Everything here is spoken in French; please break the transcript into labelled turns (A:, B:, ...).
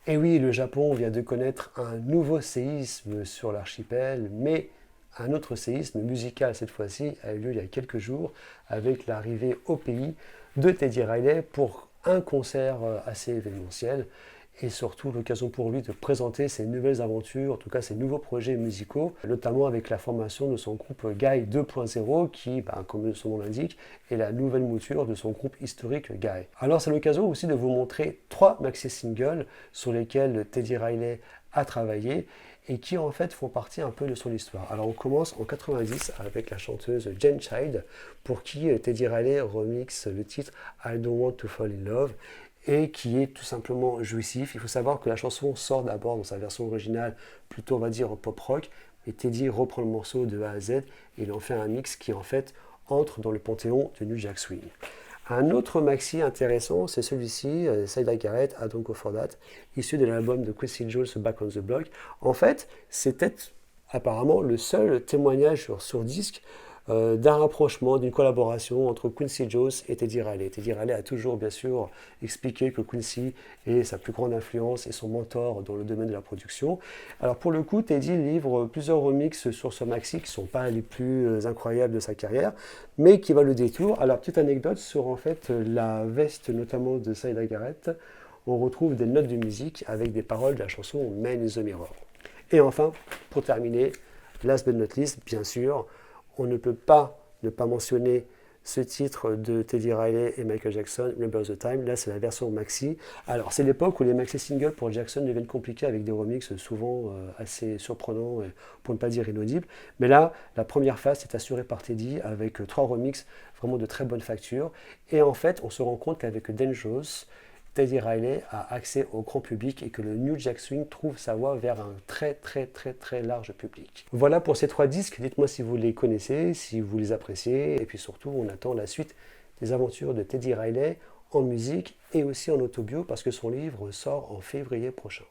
A: Et oui, le Japon vient de connaître un nouveau séisme sur l'archipel, mais un autre séisme musical cette fois-ci a eu lieu il y a quelques jours avec l'arrivée au pays de Teddy Riley pour un concert assez événementiel et surtout l'occasion pour lui de présenter ses nouvelles aventures, en tout cas ses nouveaux projets musicaux, notamment avec la formation de son groupe Guy 2.0 qui, comme son nom l'indique, est la nouvelle mouture de son groupe historique Guy. Alors c'est l'occasion aussi de vous montrer 3 maxi-singles sur lesquels Teddy Riley a travaillé et qui en fait font partie un peu de son histoire. Alors on commence en 90 avec la chanteuse Jane Child pour qui Teddy Riley remixe le titre I Don't Want to Fall in Love et qui est tout simplement jouissif. Il faut savoir que la chanson sort d'abord dans sa version originale, plutôt on va dire pop rock, et Teddy reprend le morceau de A à Z et il en fait un mix qui en fait entre dans le panthéon de New Jack Swing. Un autre maxi intéressant, c'est celui-ci, Side Like Garrett, I Don't Go For That, issu de l'album de Quincy Jones, Back on the Block. En fait, c'était apparemment le seul témoignage sur disque d'un rapprochement, d'une collaboration entre Quincy Jones et Teddy Riley. Teddy Riley a toujours bien sûr expliqué que Quincy est sa plus grande influence et son mentor dans le domaine de la production. Alors pour le coup, Teddy livre plusieurs remixes sur ce maxi qui ne sont pas les plus incroyables de sa carrière, mais qui valent le détour. Alors petite anecdote sur en fait la veste notamment de Side Garrett, on retrouve des notes de musique avec des paroles de la chanson Man in the Mirror. Et enfin, pour terminer, last but not least, bien sûr, on ne peut pas ne pas mentionner ce titre de Teddy Riley et Michael Jackson, Remember the Time. Là, c'est la version maxi. Alors, c'est l'époque où les maxi-singles pour Jackson deviennent compliqués avec des remixes souvent assez surprenants, pour ne pas dire inaudibles. Mais là, la première phase est assurée par Teddy avec 3 remixes vraiment de très bonne facture. Et en fait, on se rend compte qu'avec Dangerous, Teddy Riley a accès au grand public et que le New Jack Swing trouve sa voie vers un très large public. Voilà pour ces 3 disques, dites-moi si vous les connaissez, si vous les appréciez, et puis surtout on attend la suite des aventures de Teddy Riley en musique et aussi en autobio parce que son livre sort en février prochain.